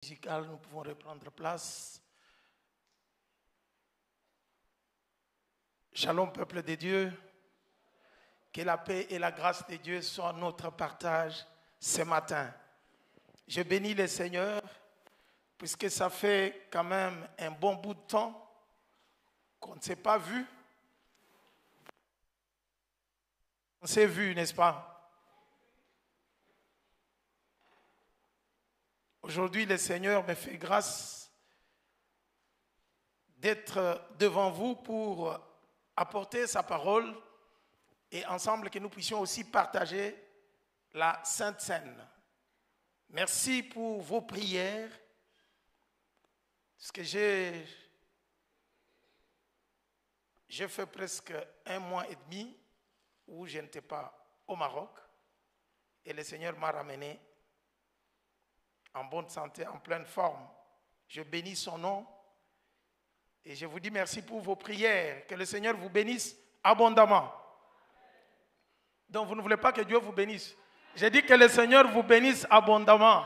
Musicale, nous pouvons reprendre place. Shalom, peuple de Dieu. Que la paix et la grâce de Dieu soient notre partage ce matin. Je bénis le Seigneur, puisque ça fait quand même un bon bout de temps qu'on ne s'est pas vu. On s'est vu, n'est-ce pas? Aujourd'hui, le Seigneur me fait grâce d'être devant vous pour apporter sa parole et ensemble que nous puissions aussi partager la Sainte Seine. Merci pour vos prières, parce que j'ai fait presque 1 mois et demi où je n'étais pas au Maroc et le Seigneur m'a ramené en bonne santé, en pleine forme. Je bénis son nom et je vous dis merci pour vos prières. Que le Seigneur vous bénisse abondamment. Donc vous ne voulez pas que Dieu vous bénisse. J'ai dit que le Seigneur vous bénisse abondamment.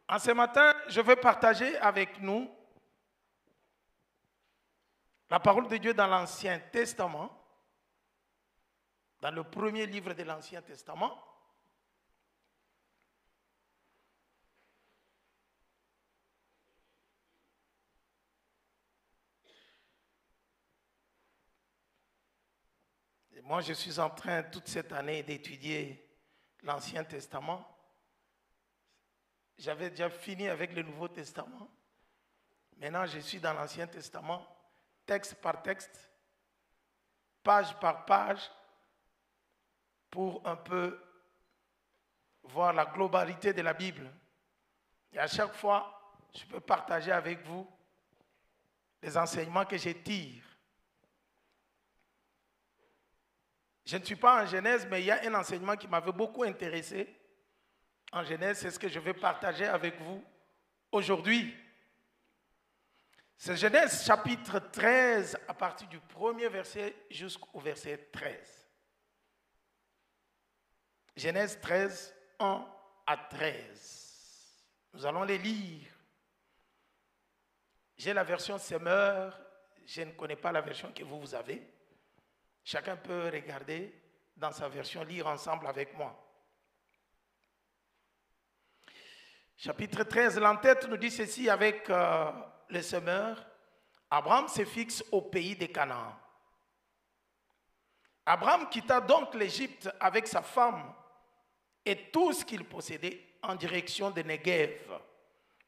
En ce matin, je vais partager avec nous la parole de Dieu dans l'Ancien Testament, dans le premier livre de l'Ancien Testament. Et moi, je suis en train toute cette année d'étudier l'Ancien Testament. J'avais déjà fini avec le Nouveau Testament. Maintenant, je suis dans l'Ancien Testament, texte par texte, page par page, pour un peu voir la globalité de la Bible. Et à chaque fois, je peux partager avec vous les enseignements que je tire. Je ne suis pas en Genèse, mais il y a un enseignement qui m'avait beaucoup intéressé. En Genèse, c'est ce que je vais partager avec vous aujourd'hui. C'est Genèse chapitre 13, à partir du premier verset jusqu'au verset 13. Genèse 13, 1 à 13. Nous allons les lire. J'ai la version Semeur, je ne connais pas la version que vous avez. Chacun peut regarder dans sa version, lire ensemble avec moi. Chapitre 13, l'entête nous dit ceci avec le Semeur. Abraham se fixe au pays de Canaan. Abraham quitta donc l'Égypte avec sa femme et tout ce qu'il possédait en direction de Negev.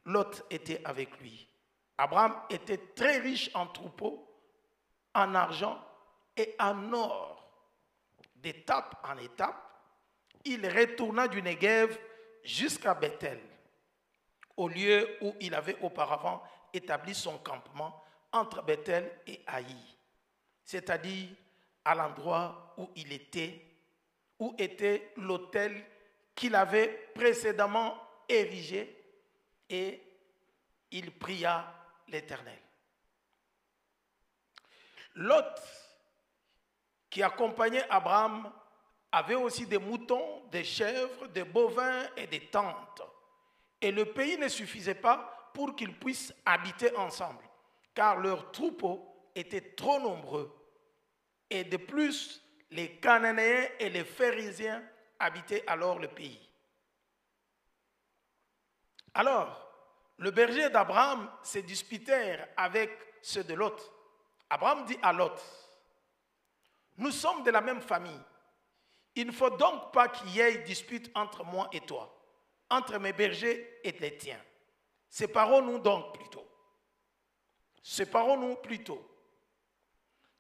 Lot était avec lui. Abraham était très riche en troupeaux, en argent et en or. D'étape en étape, il retourna du Negev jusqu'à Bethel, au lieu où il avait auparavant établi son campement entre Bethel et Haï, c'est-à-dire à l'endroit où était l'autel qu'il avait précédemment érigé, et il pria l'Éternel. Lot, qui accompagnait Abraham, avait aussi des moutons, des chèvres, des bovins et des tentes. Et le pays ne suffisait pas pour qu'ils puissent habiter ensemble, car leurs troupeaux étaient trop nombreux. Et de plus, les Cananéens et les Phérésiens habitaient alors le pays. Alors, le berger d'Abraham se disputèrent avec ceux de Lot. Abraham dit à Lot: nous sommes de la même famille. Il ne faut donc pas qu'il y ait dispute entre moi et toi, entre mes bergers et les tiens. Séparons-nous donc plutôt. Séparons-nous plutôt.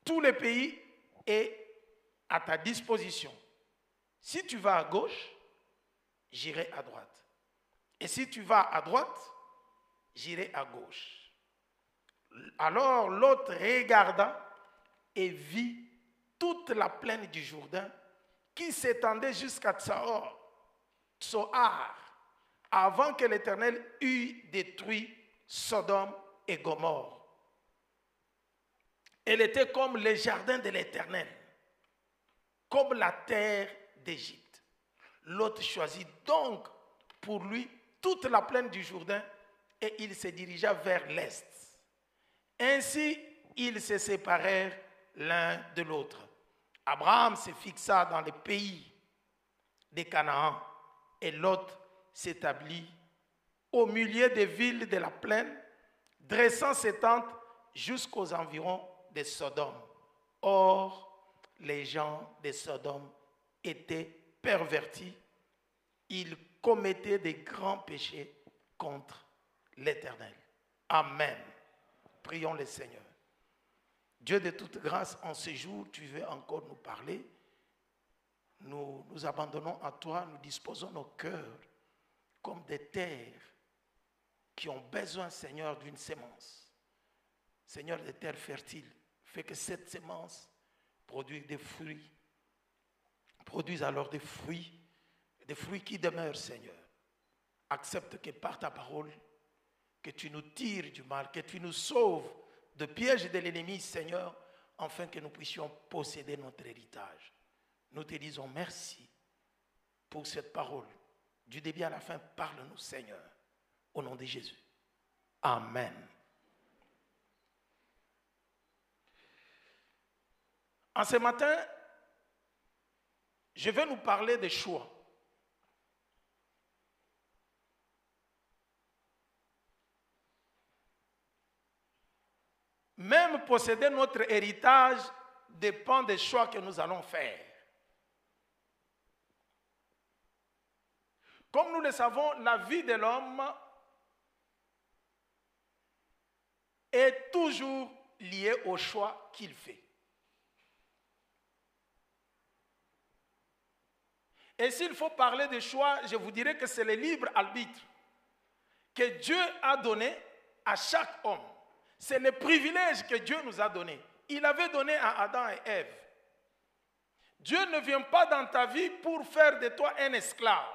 Tout le pays est à ta disposition. Si tu vas à gauche, j'irai à droite. Et si tu vas à droite, j'irai à gauche. Alors l'autre regarda et vit toute la plaine du Jourdain qui s'étendait jusqu'à Tsoar, avant que l'Éternel eût détruit Sodome et Gomorrhe. Elle était comme les jardins de l'Éternel, comme la terre d'Égypte. Lot choisit donc pour lui toute la plaine du Jourdain et il se dirigea vers l'est. Ainsi, ils se séparèrent l'un de l'autre. Abraham se fixa dans le pays des Canaan et Lot s'établit au milieu des villes de la plaine, dressant ses tentes jusqu'aux environs de Sodome. Or, les gens de Sodome étaient pervertis. Ils commettaient des grands péchés contre l'Éternel. Amen. Prions le Seigneur. Dieu de toute grâce, en ce jour, tu veux encore nous parler. Nous nous abandonnons à toi, nous disposons nos cœurs comme des terres qui ont besoin, Seigneur, d'une sémence. Seigneur, des terres fertiles, fais que cette sémence produise des fruits. Produise alors des fruits qui demeurent, Seigneur. Accepte que par ta parole, que tu nous tires du mal, que tu nous sauves de pièges de l'ennemi, Seigneur, afin que nous puissions posséder notre héritage. Nous te disons merci pour cette parole. Du début à la fin, parle-nous, Seigneur, au nom de Jésus. Amen. En ce matin, je vais nous parler des choix. Même posséder notre héritage dépend des choix que nous allons faire. Comme nous le savons, la vie de l'homme est toujours liée au choix qu'il fait. Et s'il faut parler de choix, je vous dirais que c'est le libre arbitre que Dieu a donné à chaque homme. C'est le privilège que Dieu nous a donné. Il avait donné à Adam et Ève. Dieu ne vient pas dans ta vie pour faire de toi un esclave.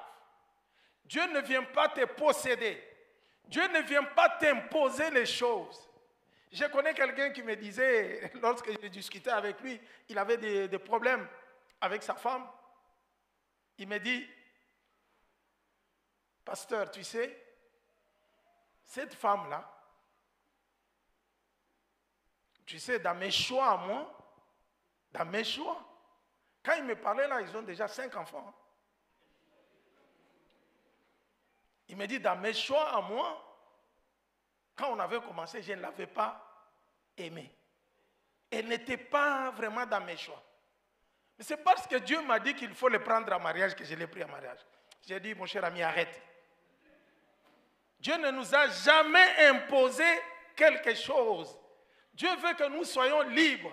Dieu ne vient pas te posséder. Dieu ne vient pas t'imposer les choses. Je connais quelqu'un qui me disait, lorsque je discutais avec lui, il avait des problèmes avec sa femme. Il me dit, pasteur, tu sais, cette femme-là, tu sais, dans mes choix à moi, dans mes choix, quand il me parlait là, ils ont déjà 5 enfants. Il me dit, dans mes choix à moi, quand on avait commencé, je ne l'avais pas aimée. Elle n'était pas vraiment dans mes choix. Mais c'est parce que Dieu m'a dit qu'il faut le prendre en mariage que je l'ai pris en mariage. J'ai dit, mon cher ami, arrête. Dieu ne nous a jamais imposé quelque chose. Dieu veut que nous soyons libres.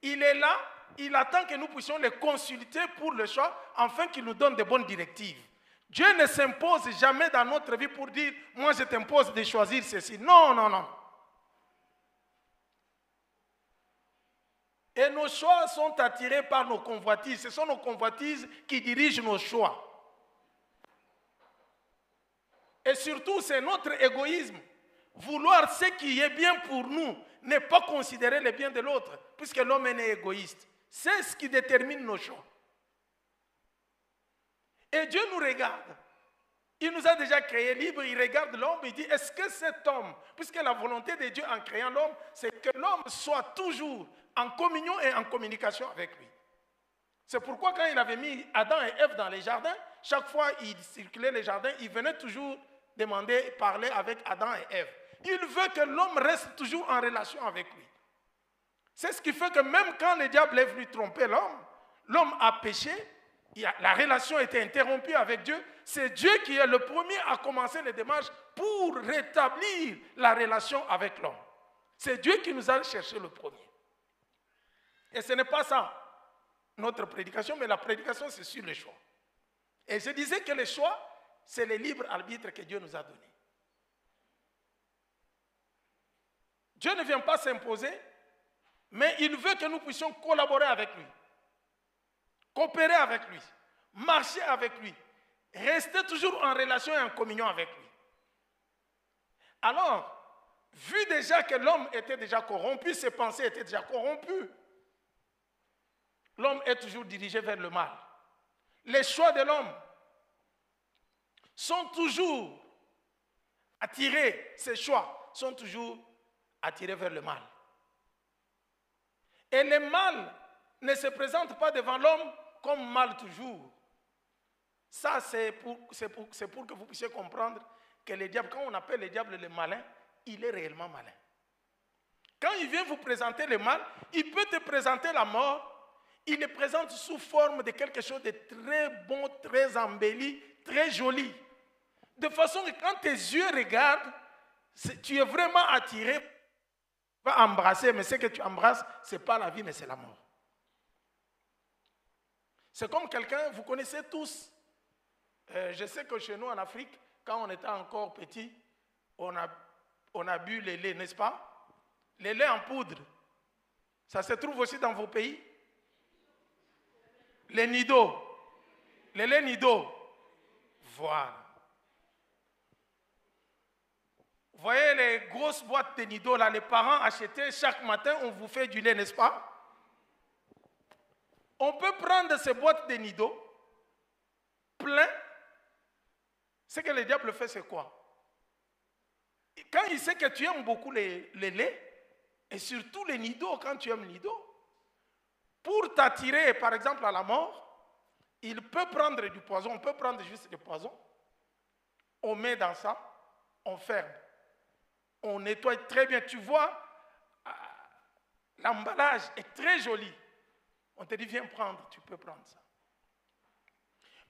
Il est là, il attend que nous puissions le consulter pour le choix, afin qu'il nous donne de bonnes directives. Dieu ne s'impose jamais dans notre vie pour dire, moi je t'impose de choisir ceci. Non, non, non. Et nos choix sont attirés par nos convoitises. Ce sont nos convoitises qui dirigent nos choix. Et surtout, c'est notre égoïsme. Vouloir ce qui est bien pour nous, ne pas considérer le bien de l'autre, puisque l'homme est égoïste. C'est ce qui détermine nos choix. Et Dieu nous regarde. Il nous a déjà créés libres, il regarde l'homme, il dit, est-ce que cet homme, puisque la volonté de Dieu en créant l'homme, c'est que l'homme soit toujours en communion et en communication avec lui. C'est pourquoi quand il avait mis Adam et Ève dans les jardins, chaque fois il circulait les jardins, il venait toujours demander, parler avec Adam et Ève. Il veut que l'homme reste toujours en relation avec lui. C'est ce qui fait que même quand le diable est venu tromper l'homme, l'homme a péché, la relation était interrompue avec Dieu. C'est Dieu qui est le premier à commencer les démarches pour rétablir la relation avec l'homme. C'est Dieu qui nous a cherché le premier. Et ce n'est pas ça notre prédication, mais la prédication c'est sur le choix. Et je disais que le choix, c'est le libre arbitre que Dieu nous a donné. Dieu ne vient pas s'imposer, mais il veut que nous puissions collaborer avec lui, coopérer avec lui, marcher avec lui, rester toujours en relation et en communion avec lui. Alors, vu déjà que l'homme était déjà corrompu, ses pensées étaient déjà corrompues, l'homme est toujours dirigé vers le mal. Les choix de l'homme sont toujours attirés, ces choix sont toujours attirés vers le mal. Et le mal ne se présente pas devant l'homme comme mal toujours. Ça, c'est pour que vous puissiez comprendre que le diable, quand on appelle le diable le malin, il est réellement malin. Quand il vient vous présenter le mal, il peut te présenter la mort, il le présente sous forme de quelque chose de très bon, très embelli, très joli. De façon que quand tes yeux regardent, tu es vraiment attiré, tu vas embrasser, mais ce que tu embrasses, ce n'est pas la vie, mais c'est la mort. C'est comme quelqu'un, vous connaissez tous, je sais que chez nous en Afrique, quand on était encore petit, on a bu le lait, n'est-ce pas? Le lait en poudre. Ça se trouve aussi dans vos pays? Les nidos. Le lait nido. Voilà. Vous voyez les grosses boîtes de nido, là, les parents achetaient chaque matin, on vous fait du lait, n'est-ce pas? On peut prendre ces boîtes de nido, plein. Ce que le diable fait, c'est quoi? Quand il sait que tu aimes beaucoup les laits, et surtout les nidos, quand tu aimes les nidos, pour t'attirer, par exemple, à la mort, il peut prendre du poison, on peut prendre juste du poison, on met dans ça, on ferme, on nettoie très bien. Tu vois, l'emballage est très joli. On te dit, viens prendre, tu peux prendre ça.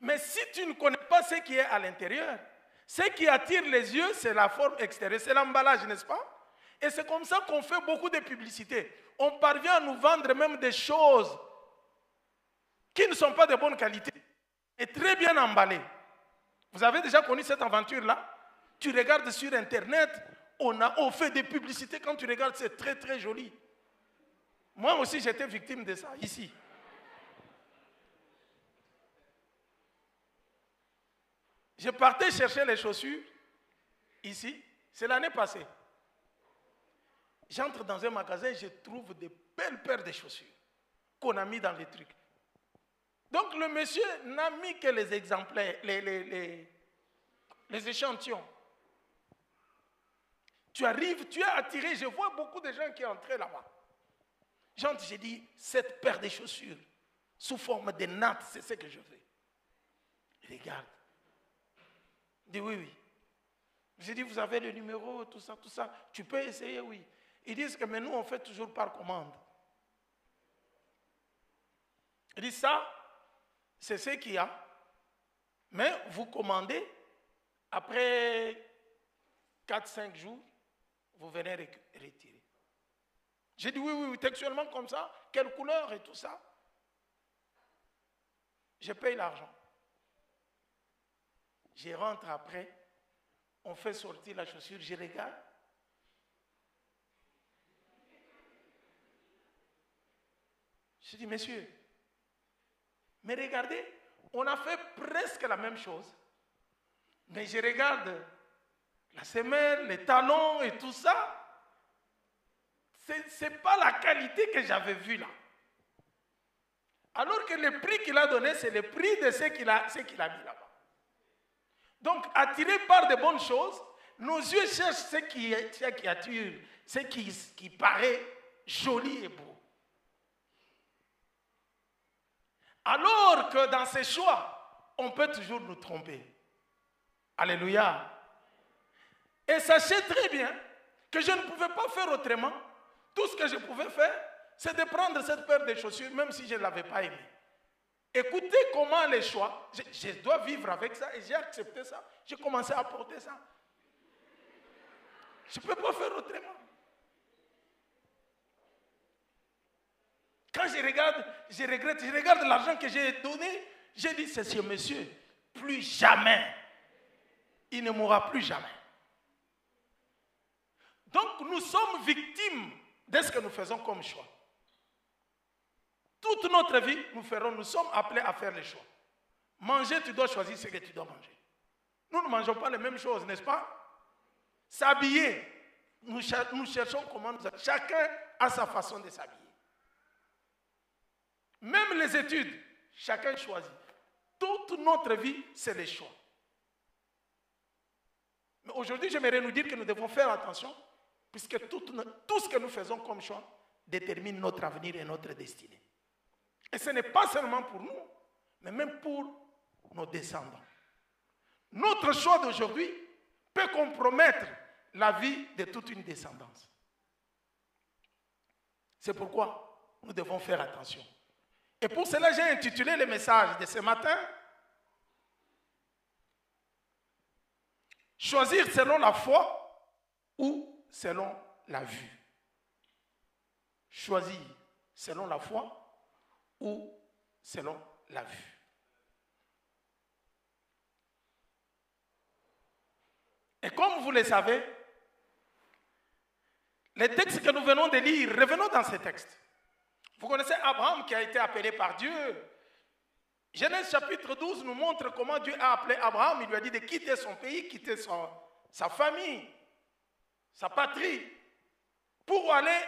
Mais si tu ne connais pas ce qui est à l'intérieur, ce qui attire les yeux, c'est la forme extérieure, c'est l'emballage, n'est-ce pas? Et c'est comme ça qu'on fait beaucoup de publicité. On parvient à nous vendre même des choses qui ne sont pas de bonne qualité et très bien emballées. Vous avez déjà connu cette aventure-là? Tu regardes sur Internet, on fait des publicités. Quand tu regardes, c'est très très joli. Moi aussi, j'étais victime de ça, ici. Je partais chercher les chaussures, ici, c'est l'année passée. J'entre dans un magasin, je trouve des belles paires de chaussures qu'on a mis dans les trucs. Donc le monsieur n'a mis que les exemplaires, les échantillons. Tu arrives, tu es attiré, je vois beaucoup de gens qui entraient là-bas. J'entre, j'ai dit, cette paire de chaussures, sous forme de nattes, c'est ce que je veux. Il regarde. Il dit, oui, oui. J'ai dit, vous avez le numéro, tout ça, tout ça. Tu peux essayer, oui. Ils disent que mais nous, on fait toujours par commande. Il dit, ça, c'est ce qu'il y a. Mais vous commandez, après 4-5 jours, vous venez retirer. J'ai dit, oui, oui, textuellement comme ça, quelle couleur et tout ça. Je paye l'argent. Je rentre après, on fait sortir la chaussure, je regarde. Je dis, monsieur, mais regardez, on a fait presque la même chose. Mais je regarde la semelle, les talons et tout ça. Ce n'est pas la qualité que j'avais vue là. Alors que le prix qu'il a donné, c'est le prix de ce qu'il a mis là-bas. Donc, attirés par de bonnes choses, nos yeux cherchent ce qui attire, ce qui paraît joli et beau. Alors que dans ces choix, on peut toujours nous tromper. Alléluia. Et sachez très bien que je ne pouvais pas faire autrement. Tout ce que je pouvais faire, c'est de prendre cette paire de chaussures, même si je ne l'avais pas aimée. Écoutez comment les choix, je dois vivre avec ça et j'ai accepté ça. J'ai commencé à porter ça. Je ne peux pas faire autrement. Quand je regarde, je regrette, je regarde l'argent que j'ai donné, j'ai dit, c'est ce monsieur, plus jamais. Il ne mourra plus jamais. Donc nous sommes victimes de ce que nous faisons comme choix. Toute notre vie, nous sommes appelés à faire les choix. Manger, tu dois choisir ce que tu dois manger. Nous ne mangeons pas les mêmes choses, n'est-ce pas? S'habiller, nous cherchons comment nous habiller. Chacun a sa façon de s'habiller. Même les études, chacun choisit. Toute notre vie, c'est les choix. Mais aujourd'hui, j'aimerais nous dire que nous devons faire attention, puisque tout ce que nous faisons comme choix détermine notre avenir et notre destinée. Et ce n'est pas seulement pour nous, mais même pour nos descendants. Notre choix d'aujourd'hui peut compromettre la vie de toute une descendance. C'est pourquoi nous devons faire attention. Et pour cela, j'ai intitulé le message de ce matin « Choisir selon la foi ou selon la vue ». Choisir selon la foi ou selon la vue. Et comme vous le savez, les textes que nous venons de lire, revenons dans ces textes. Vous connaissez Abraham qui a été appelé par Dieu. Genèse chapitre 12 nous montre comment Dieu a appelé Abraham. Il lui a dit de quitter son pays, quitter sa famille, sa patrie, pour aller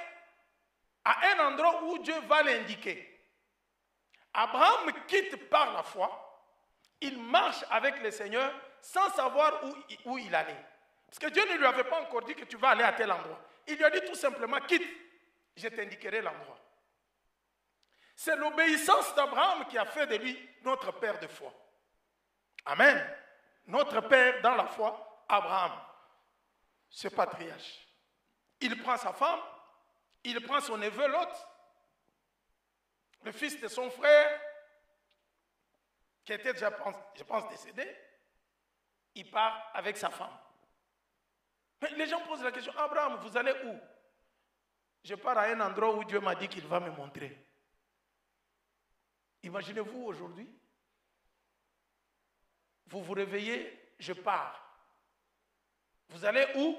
à un endroit où Dieu va l'indiquer. Abraham quitte par la foi. Il marche avec le Seigneur sans savoir où il allait. Parce que Dieu ne lui avait pas encore dit que tu vas aller à tel endroit. Il lui a dit tout simplement, quitte, je t'indiquerai l'endroit. C'est l'obéissance d'Abraham qui a fait de lui notre père de foi. Amen. Notre père dans la foi, Abraham, ce patriarche. Il prend sa femme, il prend son neveu Lot, le fils de son frère, qui était déjà, je pense, décédé. Il part avec sa femme. Mais les gens posent la question, Abraham, vous allez où? Je pars à un endroit où Dieu m'a dit qu'il va me montrer. Imaginez-vous aujourd'hui, vous vous réveillez, je pars. Vous allez où?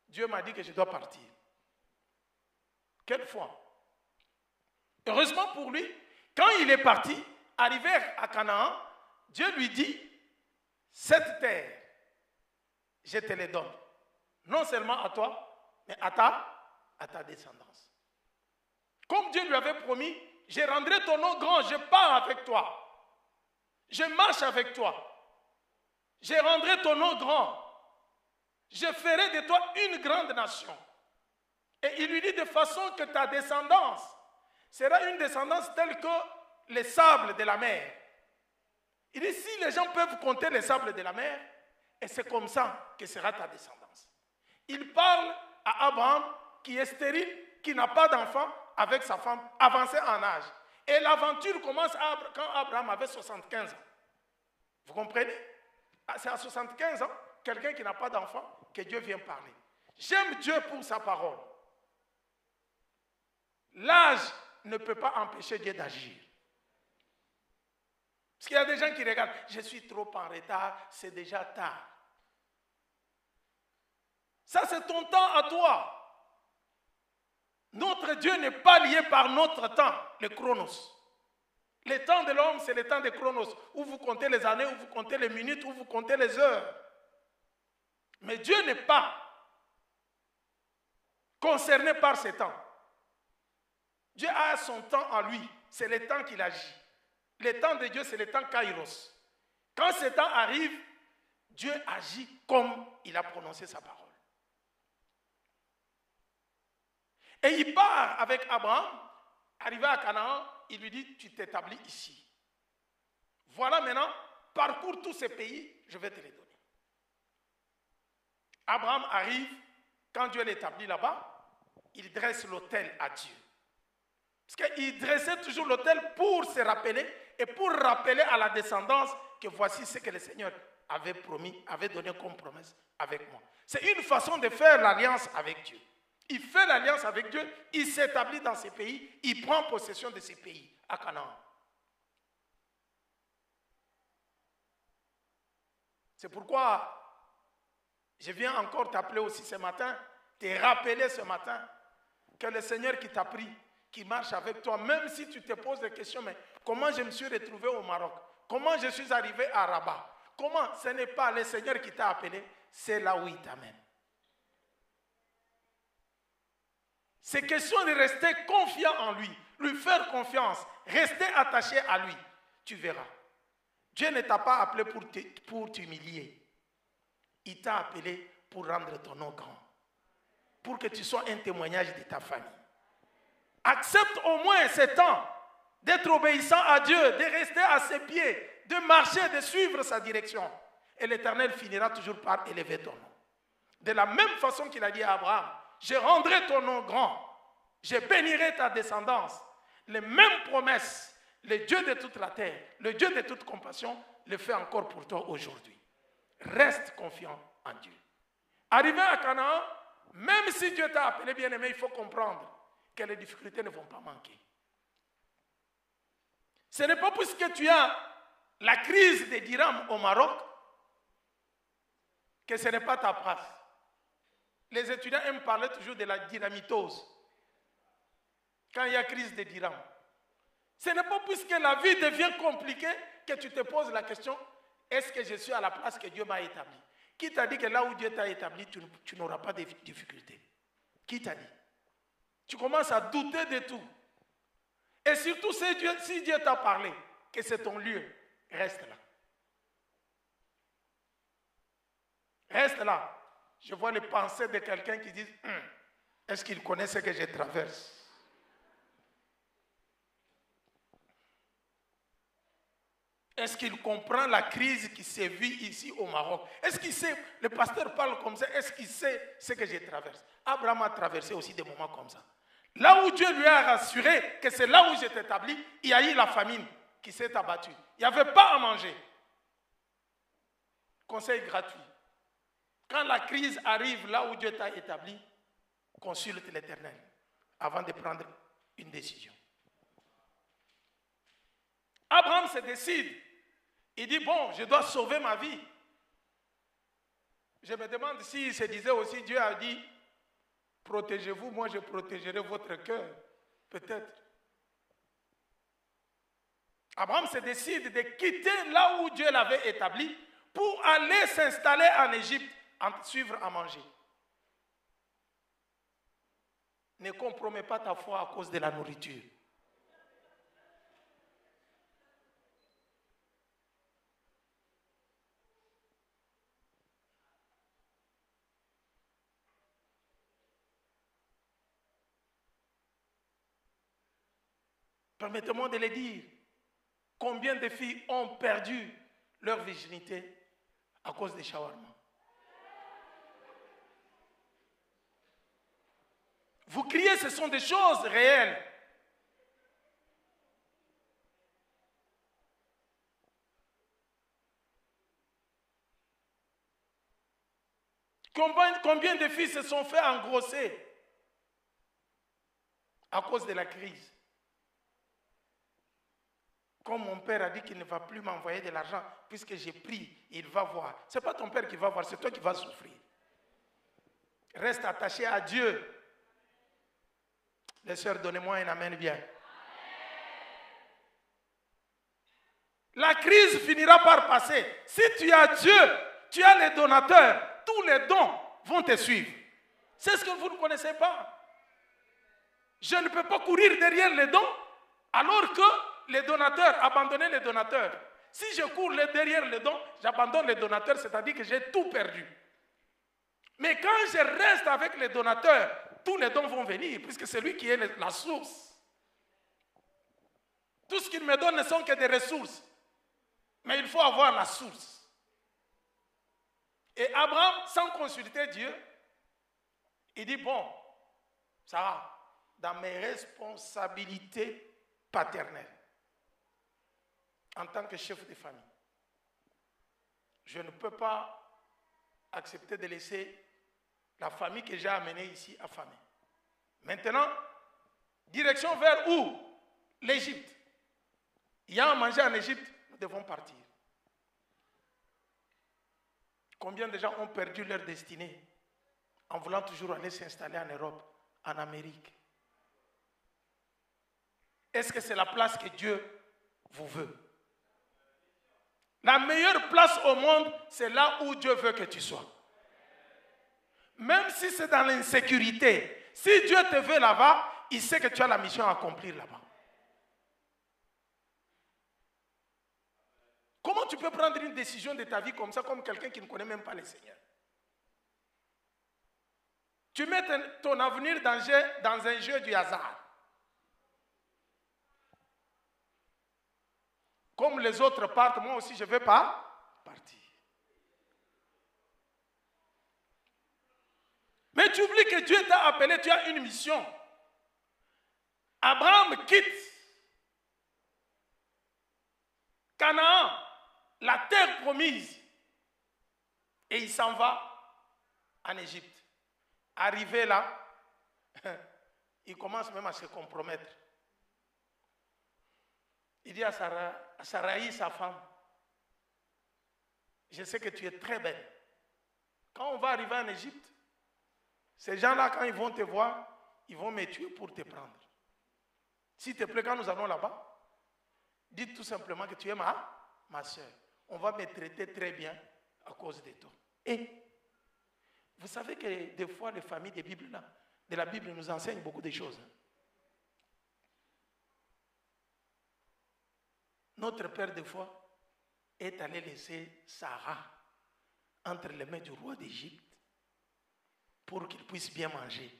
Dieu m'a dit que je dois partir. Quelle foi? Heureusement pour lui, quand il est parti, arrivé à Canaan, Dieu lui dit, cette terre, je te la donne. Non seulement à toi, mais à ta descendance. Comme Dieu lui avait promis, je rendrai ton nom grand, je pars avec toi. Je marche avec toi. Je rendrai ton nom grand. Je ferai de toi une grande nation. Et il lui dit de façon que ta descendance sera une descendance telle que les sables de la mer. Il dit, si les gens peuvent compter les sables de la mer, et c'est comme ça que sera ta descendance. Il parle à Abraham qui est stérile, qui n'a pas d'enfant, avec sa femme avancée en âge. Et l'aventure commence quand Abraham avait 75 ans. Vous comprenez? C'est à 75 ans, quelqu'un qui n'a pas d'enfant, que Dieu vient parler. J'aime Dieu pour sa parole. L'âge ne peut pas empêcher Dieu d'agir. Parce qu'il y a des gens qui regardent, je suis trop en retard, c'est déjà tard. Ça, c'est ton temps à toi. Notre Dieu n'est pas lié par notre temps, le chronos. Le temps de l'homme, c'est le temps de chronos, où vous comptez les années, où vous comptez les minutes, où vous comptez les heures. Mais Dieu n'est pas concerné par ce temps. Dieu a son temps en lui, c'est le temps qu'il agit. Le temps de Dieu, c'est le temps kairos. Quand ce temps arrive, Dieu agit comme il a prononcé sa parole. Et il part avec Abraham, arrivé à Canaan, il lui dit, tu t'établis ici. Voilà maintenant, parcours tous ces pays, je vais te les donner. Abraham arrive, quand Dieu l'établit là-bas, il dresse l'autel à Dieu. Parce qu'il dressait toujours l'autel pour se rappeler et pour rappeler à la descendance que voici ce que le Seigneur avait promis, avait donné comme promesse avec moi. C'est une façon de faire l'alliance avec Dieu. Il fait l'alliance avec Dieu, il s'établit dans ces pays, il prend possession de ces pays, à Canaan. C'est pourquoi je viens encore t'appeler aussi ce matin, te rappeler ce matin que le Seigneur qui t'a pris, qui marche avec toi, même si tu te poses des questions, mais comment je me suis retrouvé au Maroc? Comment je suis arrivé à Rabat? Comment? Ce n'est pas le Seigneur qui t'a appelé, c'est là où il t'amène. C'est question de rester confiant en lui, lui faire confiance, rester attaché à lui. Tu verras. Dieu ne t'a pas appelé pour t'humilier. il t'a appelé pour rendre ton nom grand. Pour que tu sois un témoignage de ta famille. Accepte au moins ce temps d'être obéissant à Dieu, de rester à ses pieds, de marcher, de suivre sa direction. Et l'Éternel finira toujours par élever ton nom. De la même façon qu'il a dit à Abraham, je rendrai ton nom grand, je bénirai ta descendance. Les mêmes promesses, le Dieu de toute la terre, le Dieu de toute compassion, le fait encore pour toi aujourd'hui. Reste confiant en Dieu. Arrivé à Canaan, même si Dieu t'a appelé bien-aimé, il faut comprendre que les difficultés ne vont pas manquer. Ce n'est pas puisque tu as la crise des dirhams au Maroc que ce n'est pas ta place. Les étudiants aiment parler toujours de la dynamitose. Quand il y a crise des dirhams. Ce n'est pas puisque la vie devient compliquée que tu te poses la question, est-ce que je suis à la place que Dieu m'a établie? Qui t'a dit que là où Dieu t'a établi, tu n'auras pas de difficultés? Qui t'a dit? Tu commences à douter de tout. Et surtout, si Dieu t'a parlé, que c'est ton lieu, reste là. Reste là. Je vois les pensées de quelqu'un qui dit, est-ce qu'il connaît ce que je traverse? Est-ce qu'il comprend la crise qui se vit ici au Maroc? Est-ce qu'il sait, le pasteur parle comme ça, est-ce qu'il sait ce que je traverse? Abraham a traversé aussi des moments comme ça. Là où Dieu lui a rassuré que c'est là où je t'établis, il y a eu la famine qui s'est abattue. Il n'y avait pas à manger. Conseil gratuit. Quand la crise arrive là où Dieu t'a établi, consulte l'Éternel avant de prendre une décision. Abraham se décide. Il dit, bon, je dois sauver ma vie. Je me demande s'il se disait aussi, Dieu a dit, protégez-vous, moi je protégerai votre cœur. Peut-être. Abraham se décide de quitter là où Dieu l'avait établi pour aller s'installer en Égypte, suivre à manger. Ne compromets pas ta foi à cause de la nourriture. Permettez-moi de le dire. Combien de filles ont perdu leur virginité à cause des shawarma? Vous criez, ce sont des choses réelles. Combien de filles se sont fait engrosser à cause de la crise? Comme mon père a dit qu'il ne va plus m'envoyer de l'argent, puisque j'ai pris, il va voir. Ce n'est pas ton père qui va voir, c'est toi qui vas souffrir. Reste attaché à Dieu. Les sœurs, donnez-moi un amen bien. La crise finira par passer. Si tu as Dieu, tu as les donateurs, tous les dons vont te suivre. C'est ce que vous ne connaissez pas. Je ne peux pas courir derrière les dons, alors que les donateurs, abandonner les donateurs. Si je cours derrière les dons, j'abandonne les donateurs, c'est-à-dire que j'ai tout perdu. Mais quand je reste avec les donateurs, tous les dons vont venir, puisque c'est lui qui est la source. Tout ce qu'il me donne ne sont que des ressources. Mais il faut avoir la source. Et Abraham, sans consulter Dieu, il dit, bon, ça va, dans mes responsabilités paternelles, en tant que chef de famille, je ne peux pas accepter de laisser la famille que j'ai amenée ici affamée. Maintenant, direction vers où? L'Égypte. Il y a à manger en Égypte, nous devons partir. Combien de gens ont perdu leur destinée en voulant toujours aller s'installer en Europe, en Amérique? Est-ce que c'est la place que Dieu vous veut? La meilleure place au monde, c'est là où Dieu veut que tu sois. Même si c'est dans l'insécurité, si Dieu te veut là-bas, il sait que tu as la mission à accomplir là-bas. Comment tu peux prendre une décision de ta vie comme ça, comme quelqu'un qui ne connaît même pas le Seigneur? Tu mets ton avenir dans un jeu du hasard. Comme les autres partent, moi aussi je ne vais pas partir. Mais tu oublies que Dieu t'a appelé, tu as une mission. Abraham quitte Canaan, la terre promise, et il s'en va en Égypte. Arrivé là, il commence même à se compromettre. Il dit à Sarai, sa femme, je sais que tu es très belle. Quand on va arriver en Égypte, ces gens-là, quand ils vont te voir, ils vont me tuer pour te prendre. S'il te plaît, quand nous allons là-bas, dis tout simplement que tu es ma soeur. On va me traiter très bien à cause de toi. Et vous savez que des fois, les familles de la Bible nous enseignent beaucoup de choses. Notre père, des fois, est allé laisser Sarah entre les mains du roi d'Égypte pour qu'il puisse bien manger.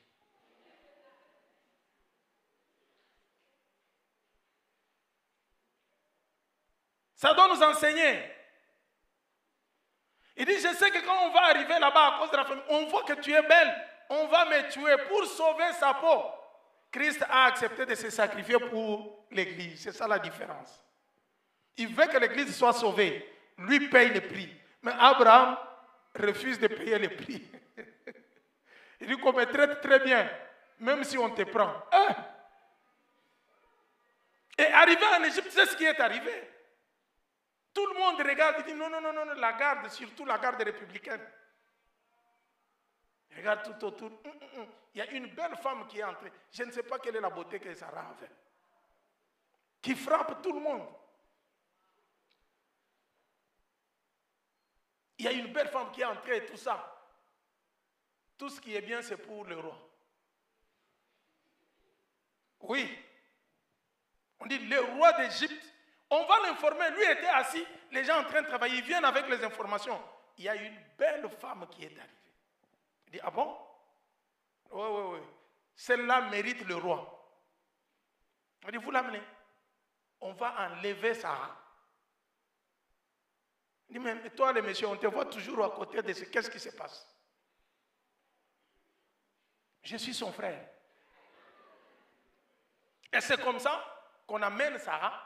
Ça doit nous enseigner. Il dit, je sais que quand on va arriver là-bas à cause de la famille, on voit que tu es belle, on va me tuer pour sauver sa peau. Christ a accepté de se sacrifier pour l'Église. C'est ça la différence. Il veut que l'Église soit sauvée. Lui paye le prix. Mais Abraham refuse de payer le prix. Il dit qu'on me traite très bien, même si on te prend. Et arrivé en Égypte, c'est ce qui est arrivé. Tout le monde regarde et dit non, la garde, surtout la garde républicaine. Regarde tout autour. Il y a une belle femme qui est entrée. Je ne sais pas quelle est la beauté que Sarah avait. Qui frappe tout le monde. Il y a une belle femme qui est entrée et tout ça. Tout ce qui est bien, c'est pour le roi. Oui. On dit le roi d'Égypte. On va l'informer. Lui était assis. Les gens en train de travailler. Ils viennent avec les informations. Il y a une belle femme qui est arrivée. Il dit, ah bon? Oui. Celle-là mérite le roi. On dit, vous l'amenez. On va enlever Sarah. Il dit, mais toi, les messieurs, on te voit toujours à côté de ce. Qu'est-ce qui se passe? Je suis son frère. Et c'est comme ça qu'on amène Sarah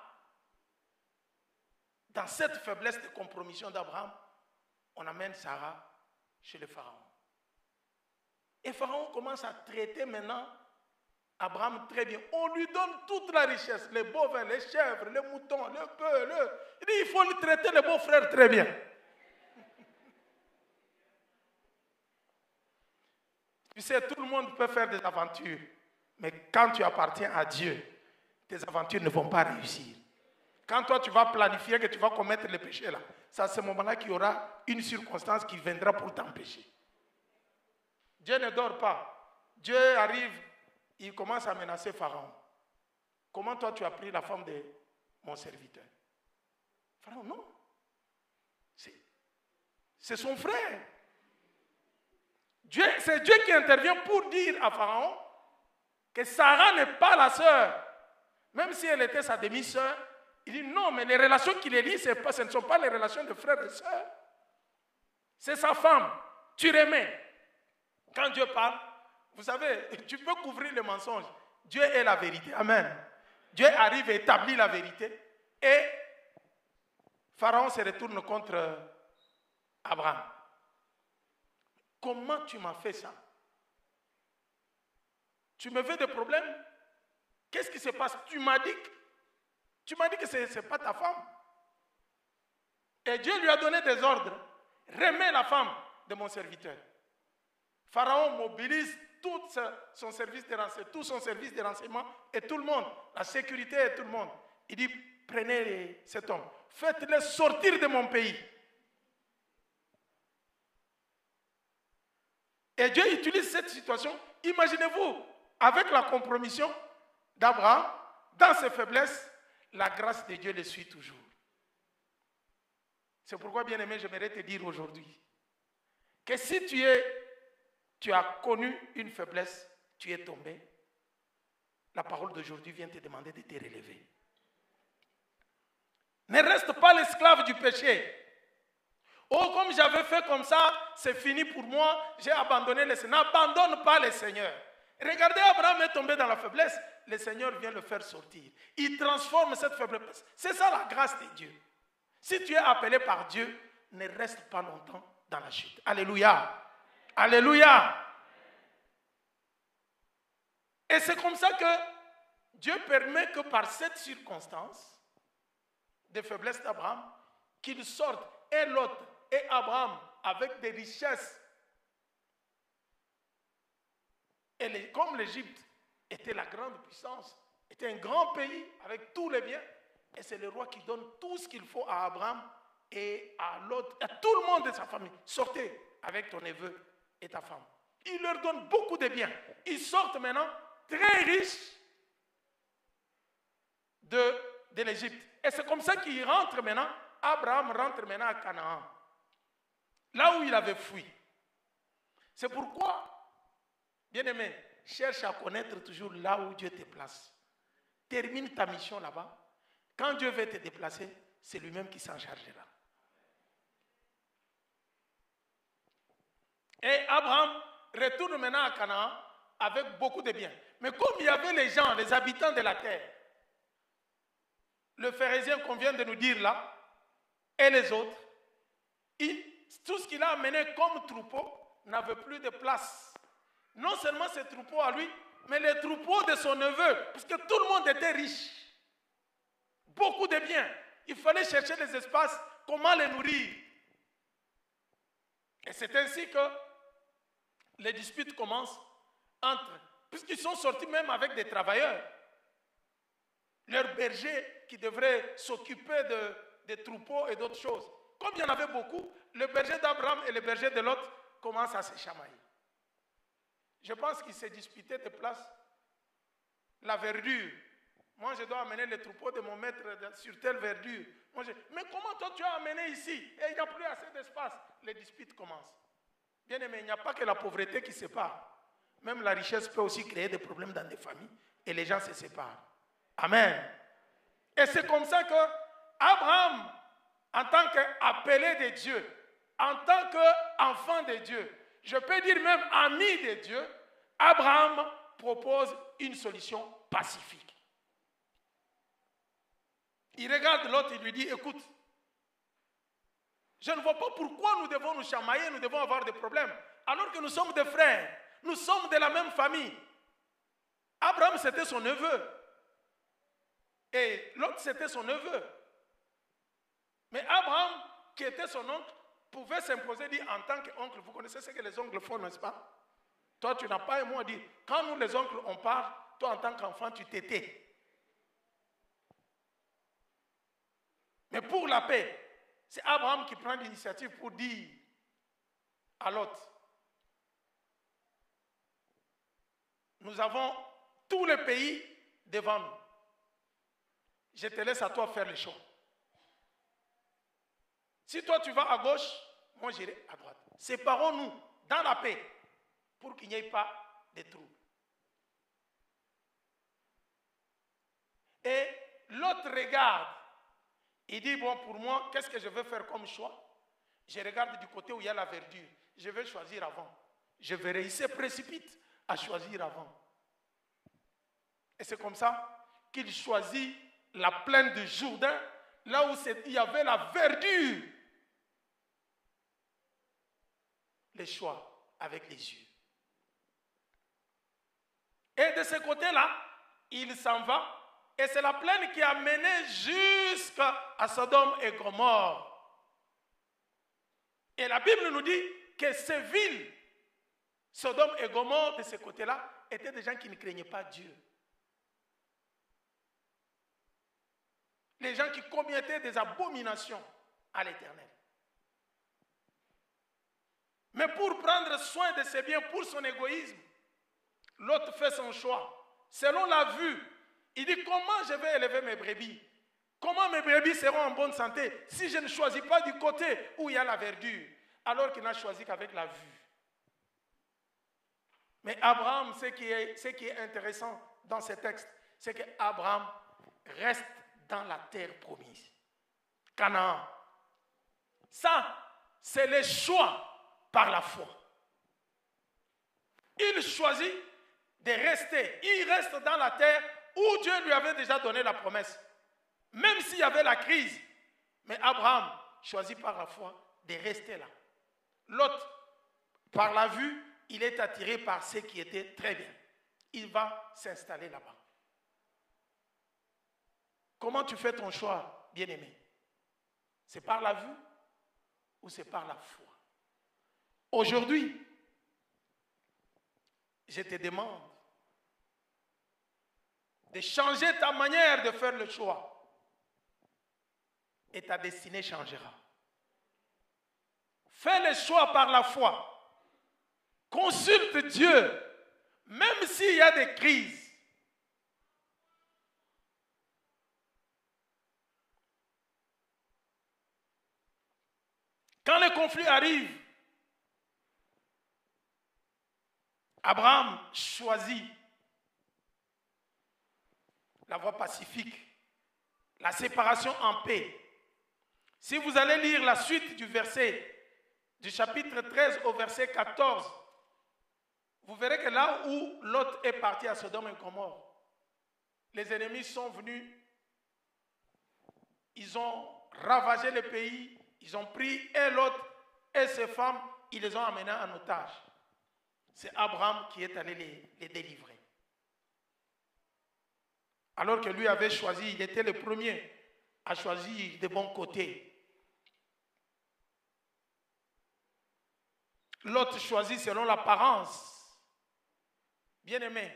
dans cette faiblesse de compromission d'Abraham. On amène Sarah chez le pharaon. Et Pharaon commence à traiter maintenant Abraham très bien. On lui donne toute la richesse, les bovins, les chèvres, les moutons, le bœuf. Il dit, il faut lui traiter le beau-frère très bien. Tu sais, tout le monde peut faire des aventures, mais quand tu appartiens à Dieu, tes aventures ne vont pas réussir. Quand toi, tu vas planifier que tu vas commettre le péché, là, c'est à ce moment-là qu'il y aura une circonstance qui viendra pour t'empêcher. Dieu ne dort pas. Dieu arrive, il commence à menacer Pharaon. Comment toi, tu as pris la femme de mon serviteur? Pharaon, non. C'est son frère. C'est Dieu qui intervient pour dire à Pharaon que Sarah n'est pas la sœur. Même si elle était sa demi-sœur, il dit non, mais les relations qui les lient, ce ne sont pas les relations de frères et sœurs. C'est sa femme. Tu remets. Quand Dieu parle, vous savez, tu peux couvrir le mensonge. Dieu est la vérité. Amen. Dieu arrive et établit la vérité. Et Pharaon se retourne contre Abraham. Comment tu m'as fait ça? Tu me fais des problèmes? Qu'est-ce qui se passe? Tu m'as dit que ce n'est pas ta femme. Et Dieu lui a donné des ordres. Remets la femme de mon serviteur. Pharaon mobilise tout son service de renseignement et tout le monde, la sécurité et tout le monde. Il dit, prenez cet homme, faites-le sortir de mon pays. Et Dieu utilise cette situation. Imaginez-vous, avec la compromission d'Abraham, dans ses faiblesses, la grâce de Dieu le suit toujours. C'est pourquoi, bien-aimé, j'aimerais te dire aujourd'hui que si tu es tu as connu une faiblesse, tu es tombé. La parole d'aujourd'hui vient te demander de te relever. Ne reste pas l'esclave du péché. Oh, comme j'avais fait comme ça, c'est fini pour moi, j'ai abandonné le Seigneur. N'abandonne pas le Seigneur. Regardez, Abraham est tombé dans la faiblesse, le Seigneur vient le faire sortir. Il transforme cette faiblesse. C'est ça la grâce de Dieu. Si tu es appelé par Dieu, ne reste pas longtemps dans la chute. Alléluia. Alléluia. Et c'est comme ça que Dieu permet que par cette circonstance de faiblesse d'Abraham, qu'il sorte, et Lot et Abraham, avec des richesses. Et comme l'Égypte était la grande puissance, était un grand pays avec tous les biens, et c'est le roi qui donne tout ce qu'il faut à Abraham et à Lot, à tout le monde de sa famille. Sortez avec ton neveu et ta femme. Il leur donne beaucoup de biens. Ils sortent maintenant très riches de l'Égypte. Et c'est comme ça qu'ils rentrent maintenant. Abraham rentre maintenant à Canaan, là où il avait fui. C'est pourquoi, bien-aimé, cherche à connaître toujours là où Dieu te place. Termine ta mission là-bas. Quand Dieu veut te déplacer, c'est lui-même qui s'en chargera. Et Abraham retourne maintenant à Canaan avec beaucoup de biens. Mais comme il y avait les gens, les habitants de la terre, le pharisien qu'on vient de nous dire là, et les autres, tout ce qu'il a amené comme troupeau n'avait plus de place. Non seulement ses troupeaux à lui, mais les troupeaux de son neveu, parce que tout le monde était riche. Beaucoup de biens. Il fallait chercher des espaces, comment les nourrir. Et c'est ainsi que les disputes commencent entre, puisqu'ils sont sortis même avec des travailleurs. Leurs bergers qui devraient s'occuper des troupeaux et d'autres choses. Comme il y en avait beaucoup, le berger d'Abraham et le berger de Lot commencent à se chamailler. Je pense qu'ils se disputaient de place. La verdure. Moi, je dois amener les troupeaux de mon maître sur telle verdure. Mais comment toi tu as amené ici? Et il n'y a plus assez d'espace. Les disputes commencent. Bien aimé, il n'y a pas que la pauvreté qui sépare. Même la richesse peut aussi créer des problèmes dans des familles. Et les gens se séparent. Amen. Et c'est comme ça que Abraham, en tant qu'appelé de Dieu, en tant qu'enfant de Dieu, je peux dire même ami de Dieu, Abraham propose une solution pacifique. Il regarde l'autre et lui dit, écoute, je ne vois pas pourquoi nous devons nous chamailler, nous devons avoir des problèmes, alors que nous sommes des frères, nous sommes de la même famille. Abraham, c'était son neveu. Et l'autre, c'était son neveu. Mais Abraham, qui était son oncle, pouvait s'imposer, dire en tant qu'oncle, vous connaissez ce que les oncles font, n'est-ce pas? Toi, tu n'as pas un mot à dire. Quand nous, les oncles, on parle, toi, en tant qu'enfant, tu t'étais. Mais pour la paix, c'est Abraham qui prend l'initiative pour dire à l'autre, nous avons tout le pays devant nous. Je te laisse à toi faire le choix. Si toi tu vas à gauche, moi j'irai à droite. Séparons-nous dans la paix pour qu'il n'y ait pas de troubles. Et l'autre regarde. Il dit, bon, pour moi, qu'est-ce que je vais faire comme choix? Je regarde du côté où il y a la verdure. Je vais choisir avant. Je verrai. Il se précipite à choisir avant. Et c'est comme ça qu'il choisit la plaine de Jourdain, là où il y avait la verdure. Les choix avec les yeux. Et de ce côté-là, il s'en va. Et c'est la plaine qui a mené jusqu'à Sodome et Gomorrhe. Et la Bible nous dit que ces villes, Sodome et Gomorrhe, de ce côté-là, étaient des gens qui ne craignaient pas Dieu. Les gens qui commettaient des abominations à l'Éternel. Mais pour prendre soin de ses biens, pour son égoïsme, l'autre fait son choix. Selon la vue, il dit, comment je vais élever mes brebis? Comment mes brebis seront en bonne santé si je ne choisis pas du côté où il y a la verdure, alors qu'il n'a choisi qu'avec la vue? Mais Abraham, ce qui est intéressant dans ce texte, c'est qu'Abraham reste dans la terre promise. Canaan. Ça, c'est le choix par la foi. Il choisit de rester. Il reste dans la terre où Dieu lui avait déjà donné la promesse. Même s'il y avait la crise. Mais Abraham choisit par la foi de rester là. L'autre, par la vue, il est attiré par ce qui était très bien. Il va s'installer là-bas. Comment tu fais ton choix, bien-aimé? C'est par la vue ou c'est par la foi? Aujourd'hui, je te demande de changer ta manière de faire le choix et ta destinée changera. Fais le choix par la foi. Consulte Dieu, même s'il y a des crises. Quand le conflit arrive, Abraham choisit la voie pacifique, la séparation en paix. Si vous allez lire la suite du chapitre 13 au verset 14, vous verrez que là où Lot est parti à Sodome et Gomorrhe, les ennemis sont venus, ils ont ravagé le pays, ils ont pris et Lot et ses femmes, ils les ont amenés en otage. C'est Abraham qui est allé les délivrer. Alors que lui avait choisi, il était le premier à choisir de bons côtés. L'autre choisit selon l'apparence. Bien-aimé,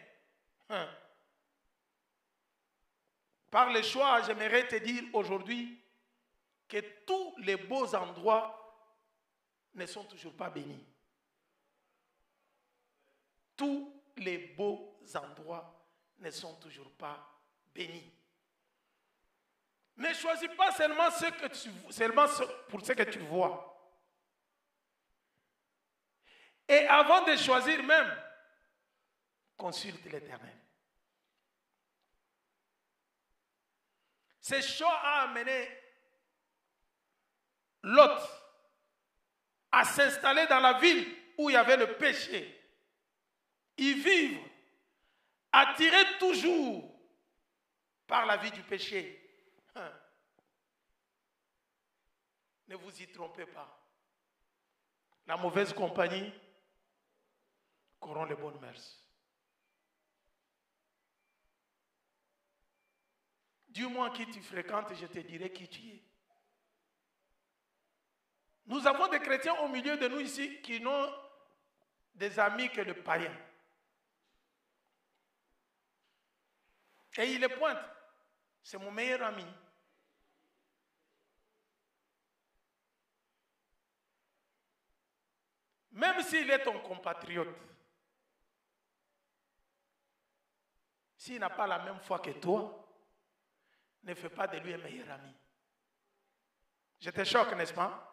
par le choix, j'aimerais te dire aujourd'hui que tous les beaux endroits ne sont toujours pas bénis. Tous les beaux endroits ne sont toujours pas bénis. Ne choisis pas seulement pour ce que tu vois. Et avant de choisir même, consulte l'Éternel. Ce choix a amené Lot à s'installer dans la ville où il y avait le péché. Y vivre, attiré toujours par la vie du péché. Ne vous y trompez pas. La mauvaise compagnie corrompt les bonnes mœurs. Dis-moi qui tu fréquentes et je te dirai qui tu es. Nous avons des chrétiens au milieu de nous ici qui n'ont des amis que le païen. Et il les pointe. C'est mon meilleur ami. Même s'il est ton compatriote, s'il n'a pas la même foi que toi, ne fais pas de lui un meilleur ami. Je te choque, n'est-ce pas?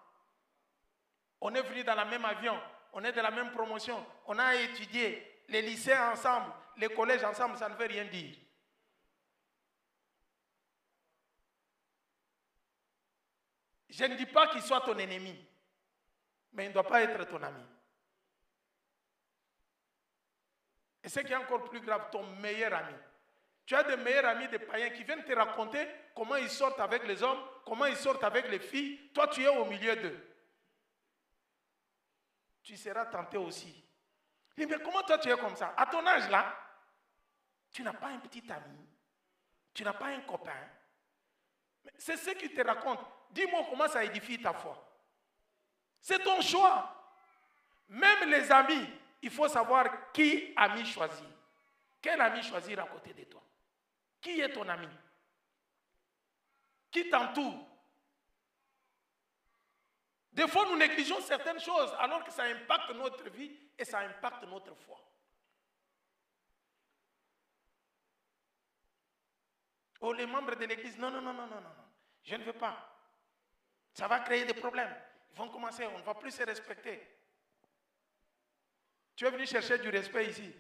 On est venu dans le même avion, on est de la même promotion, on a étudié les lycées ensemble, les collèges ensemble, ça ne veut rien dire. Je ne dis pas qu'il soit ton ennemi, mais il ne doit pas être ton ami. Et ce qui est encore plus grave, ton meilleur ami. Tu as des meilleurs amis des païens qui viennent te raconter comment ils sortent avec les hommes, comment ils sortent avec les filles. Toi, tu es au milieu d'eux. Tu seras tenté aussi. Mais comment toi, tu es comme ça? À ton âge là, tu n'as pas un petit ami. Tu n'as pas un copain. C'est ce qu'ils te racontent. Dis-moi comment ça édifie ta foi. C'est ton choix. Même les amis, il faut savoir qui ami choisir. Quel ami choisir à côté de toi? Qui est ton ami? Qui t'entoure? Des fois, nous négligeons certaines choses alors que ça impacte notre vie et ça impacte notre foi. Oh, les membres de l'église, non, je ne veux pas. Ça va créer des problèmes. Ils vont commencer, on ne va plus se respecter. Tu es venu chercher du respect ici.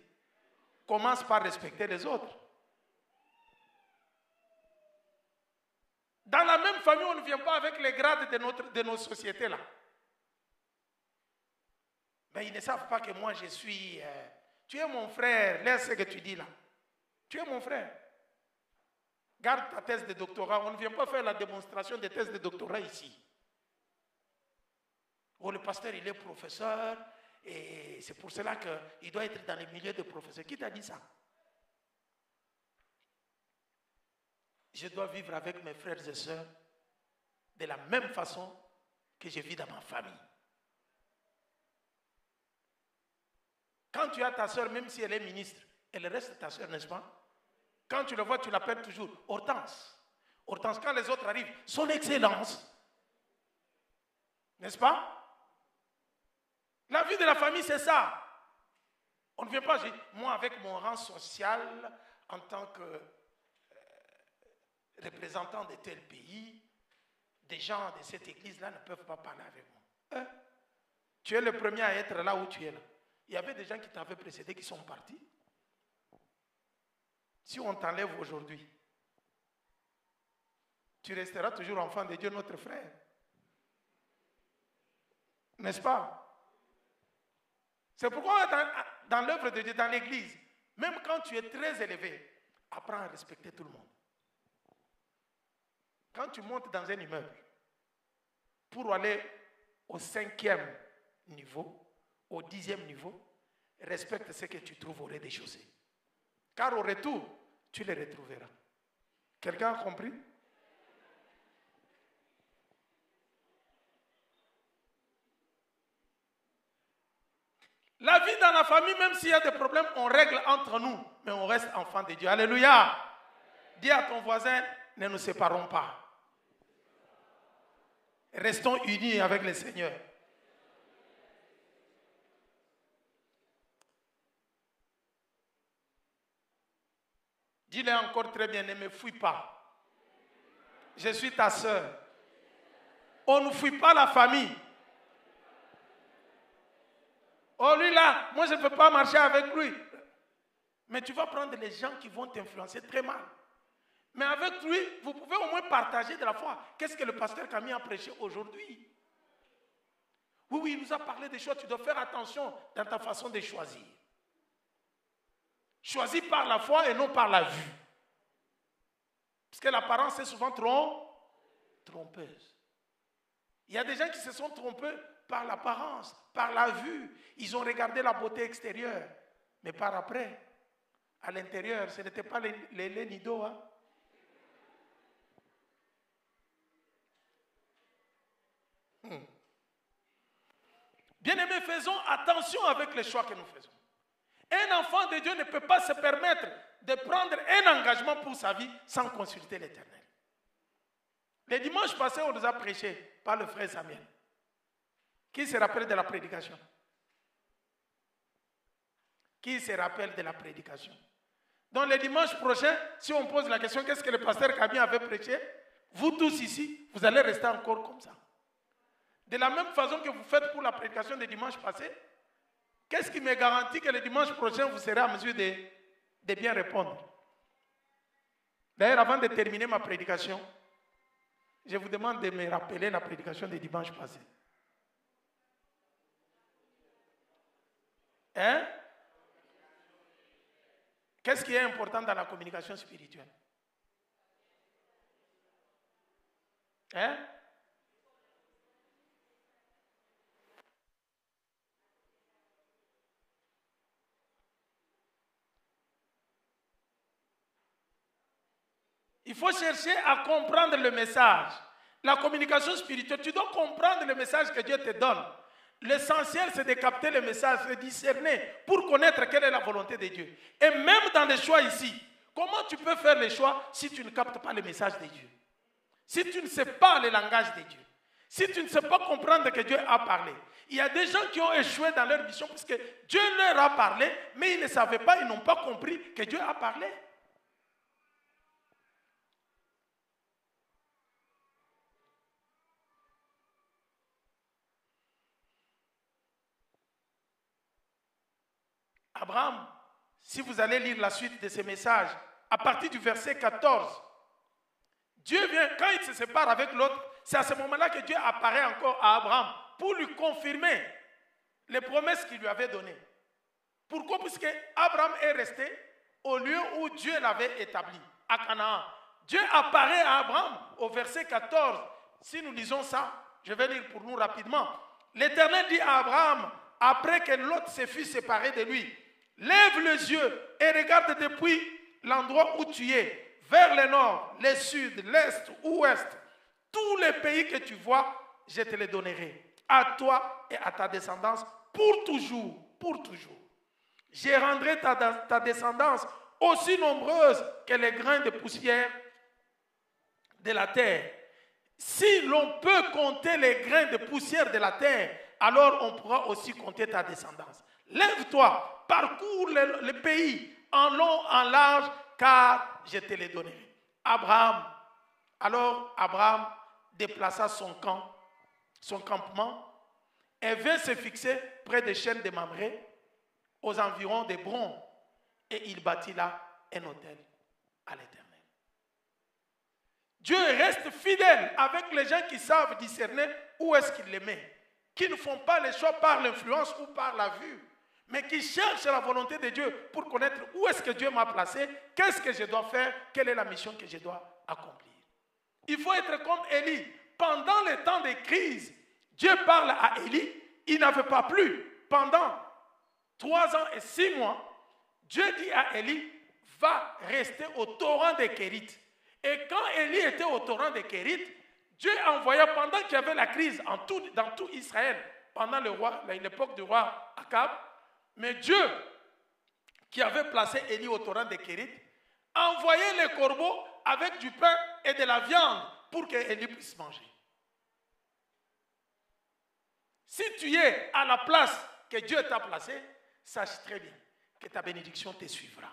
Commence par respecter les autres. Dans la même famille, on ne vient pas avec les grades de nos sociétés là. Mais ils ne savent pas que moi je suis... tu es mon frère, laisse ce que tu dis là. Tu es mon frère. Garde ta thèse de doctorat. On ne vient pas faire la démonstration des thèses de doctorat ici. Oh, le pasteur, il est professeur et c'est pour cela qu'il doit être dans les milieux de professeurs. Qui t'a dit ça? Je dois vivre avec mes frères et sœurs de la même façon que je vis dans ma famille. Quand tu as ta sœur, même si elle est ministre, elle reste ta sœur, n'est-ce pas? Quand tu le vois, tu l'appelles toujours Hortense. Hortense, quand les autres arrivent, son excellence. N'est-ce pas? La vie de la famille, c'est ça. On ne vient pas dire, moi avec mon rang social, en tant que représentant de tel pays, des gens de cette église-là ne peuvent pas parler avec moi. Tu es le premier à être là où tu es là. Il y avait des gens qui t'avaient précédé qui sont partis. Si on t'enlève aujourd'hui, tu resteras toujours enfant de Dieu, notre frère. N'est-ce pas? C'est pourquoi dans l'œuvre de Dieu, dans l'église, même quand tu es très élevé, apprends à respecter tout le monde. Quand tu montes dans un immeuble, pour aller au 5e niveau, au 10e niveau, respecte ce que tu trouves au rez-de-chaussée. Car au retour, tu les retrouveras. Quelqu'un a compris? La vie dans la famille, même s'il y a des problèmes, on règle entre nous, mais on reste enfant de Dieu. Alléluia! Dis à ton voisin, ne nous séparons pas. Restons unis avec le Seigneur. Dis-le encore très bien, ne me fuis pas. Je suis ta sœur. On ne fuit pas la famille. Oh lui là, moi je ne peux pas marcher avec lui. Mais tu vas prendre les gens qui vont t'influencer très mal. Mais avec lui, vous pouvez au moins partager de la foi. Qu'est-ce que le pasteur Camille a prêché aujourd'hui? Oui, il nous a parlé des choix. Tu dois faire attention dans ta façon de choisir. Choisis par la foi et non par la vue. Parce que l'apparence est souvent trompeuse. Il y a des gens qui se sont trompés par l'apparence, par la vue. Ils ont regardé la beauté extérieure. Mais par après, à l'intérieur, ce n'était pas les nidos. Hein? Bien-aimés, faisons attention avec les choix que nous faisons. Un enfant de Dieu ne peut pas se permettre de prendre un engagement pour sa vie sans consulter l'Éternel. Le dimanche passé, on nous a prêché par le frère Samuel. Qui se rappelle de la prédication? Qui se rappelle de la prédication? Donc le dimanche prochain, si on pose la question, qu'est-ce que le pasteur Camille avait prêché? Vous tous ici, vous allez rester encore comme ça. De la même façon que vous faites pour la prédication du dimanche passé, qu'est-ce qui me garantit que le dimanche prochain, vous serez en mesure de bien répondre? D'ailleurs, avant de terminer ma prédication, je vous demande de me rappeler la prédication du dimanche passé. Hein? Qu'est-ce qui est important dans la communication spirituelle? Hein? Il faut chercher à comprendre le message. La communication spirituelle, tu dois comprendre le message que Dieu te donne. L'essentiel, c'est de capter le message, de discerner pour connaître quelle est la volonté de Dieu. Et même dans les choix ici, comment tu peux faire les choix si tu ne captes pas le message de Dieu? Si tu ne sais pas le langage de Dieu, si tu ne sais pas comprendre que Dieu a parlé. Il y a des gens qui ont échoué dans leur mission parce que Dieu leur a parlé, mais ils ne savaient pas, ils n'ont pas compris que Dieu a parlé. Abraham, si vous allez lire la suite de ce message, à partir du verset 14, Dieu vient, quand il se sépare avec l'autre, c'est à ce moment-là que Dieu apparaît encore à Abraham pour lui confirmer les promesses qu'il lui avait données. Pourquoi? Puisque Abraham est resté au lieu où Dieu l'avait établi, à Canaan. Dieu apparaît à Abraham au verset 14. Si nous lisons ça, je vais lire pour nous rapidement. L'Éternel dit à Abraham, après que l'autre se fut séparé de lui, lève les yeux et regarde depuis l'endroit où tu es, vers le nord, le sud, l'est, ouest. Tous les pays que tu vois, je te les donnerai, à toi et à ta descendance, pour toujours, pour toujours. Je rendrai ta descendance aussi nombreuse que les grains de poussière de la terre. Si l'on peut compter les grains de poussière de la terre, alors on pourra aussi compter ta descendance. Lève-toi, parcours le pays en long, en large, car je te les donnerai. Alors Abraham déplaça son campement, et vint se fixer près des chênes de Mamré, aux environs d'Hébron, et il bâtit là un autel à l'Éternel. Dieu reste fidèle avec les gens qui savent discerner où est-ce qu'il les met, qui ne font pas les choix par l'influence ou par la vue, mais qui cherchent la volonté de Dieu pour connaître où est-ce que Dieu m'a placé, qu'est-ce que je dois faire, quelle est la mission que je dois accomplir. Il faut être comme Élie. Pendant les temps de crise, Dieu parle à Élie, il n'avait pas plu. Pendant 3 ans et 6 mois, Dieu dit à Élie, va rester au torrent des Kérites. Et quand Élie était au torrent des Kérites, Dieu envoya, pendant qu'il y avait la crise dans tout Israël, pendant l'époque du roi Akab, mais Dieu, qui avait placé Élie au torrent des Kérites, envoyait les corbeaux avec du pain et de la viande pour que Élie puisse manger. Si tu es à la place que Dieu t'a placée, sache très bien que ta bénédiction te suivra.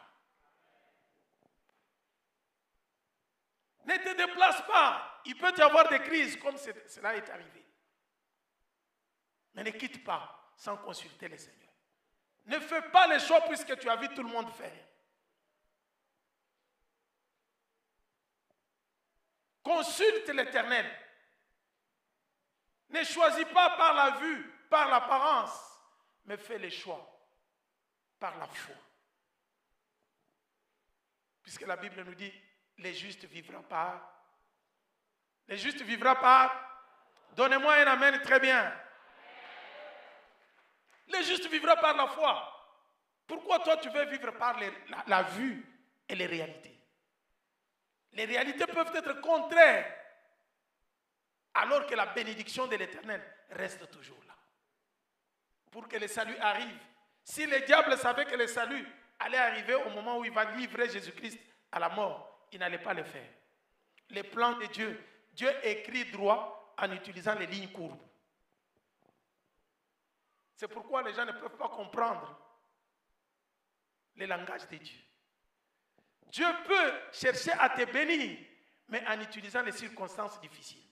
Ne te déplace pas. Il peut y avoir des crises comme cela est arrivé. Mais ne quitte pas sans consulter le Seigneur. Ne fais pas les choix puisque tu as vu tout le monde faire. Consulte l'Éternel. Ne choisis pas par la vue, par l'apparence, mais fais les choix par la foi. Puisque la Bible nous dit, les justes vivront par. Les justes vivront par. Donnez-moi un amen très bien. Les justes vivront par la foi. Pourquoi toi tu veux vivre par la vue et les réalités? Les réalités peuvent être contraires, alors que la bénédiction de l'Éternel reste toujours là. Pour que le salut arrive. Si le diable savait que le salut allait arriver au moment où il va livrer Jésus-Christ à la mort, il n'allait pas le faire. Les plans de Dieu, Dieu écrit droit en utilisant les lignes courbes. C'est pourquoi les gens ne peuvent pas comprendre le langage de Dieu. Dieu peut chercher à te bénir, mais en utilisant les circonstances difficiles.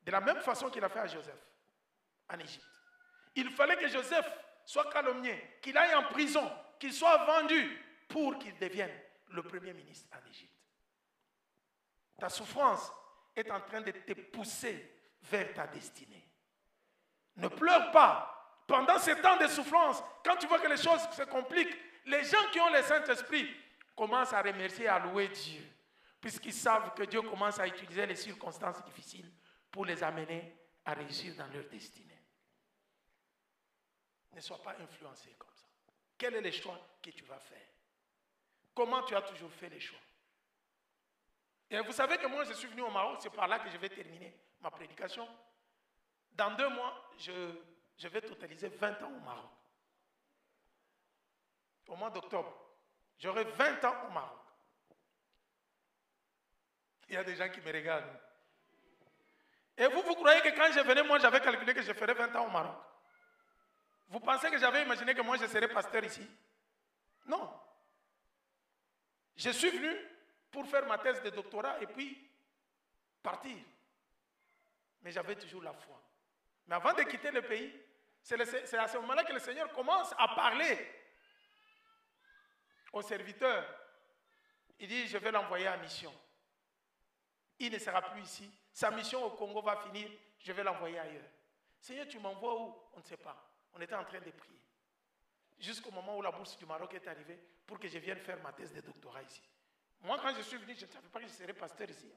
De la même façon qu'il a fait à Joseph, en Égypte. Il fallait que Joseph soit calomnié, qu'il aille en prison, qu'il soit vendu pour qu'il devienne le premier ministre en Égypte. Ta souffrance est en train de te pousser vers ta destinée. Ne pleure pas. Pendant ces temps de souffrance, quand tu vois que les choses se compliquent, les gens qui ont le Saint-Esprit commencent à remercier et à louer Dieu, puisqu'ils savent que Dieu commence à utiliser les circonstances difficiles pour les amener à réussir dans leur destinée. Ne sois pas influencé comme ça. Quel est le choix que tu vas faire? Comment tu as toujours fait les choix? Et vous savez que moi, je suis venu au Maroc, c'est par là que je vais terminer ma prédication. Dans 2 mois, je vais totaliser 20 ans au Maroc. Au mois d'octobre, j'aurai 20 ans au Maroc. Il y a des gens qui me regardent. Et vous croyez que quand je venais, moi, j'avais calculé que je ferais 20 ans au Maroc? Vous pensez que j'avais imaginé que moi, je serais pasteur ici? Non. Je suis venu pour faire ma thèse de doctorat et puis partir. Mais j'avais toujours la foi. Mais avant de quitter le pays, c'est à ce moment-là que le Seigneur commence à parler au serviteur, il dit, je vais l'envoyer en mission. Il ne sera plus ici. Sa mission au Congo va finir, je vais l'envoyer ailleurs. Seigneur, tu m'envoies où? On ne sait pas. On était en train de prier. Jusqu'au moment où la bourse du Maroc est arrivée pour que je vienne faire ma thèse de doctorat ici. Moi, quand je suis venu, je ne savais pas que je serais pasteur ici.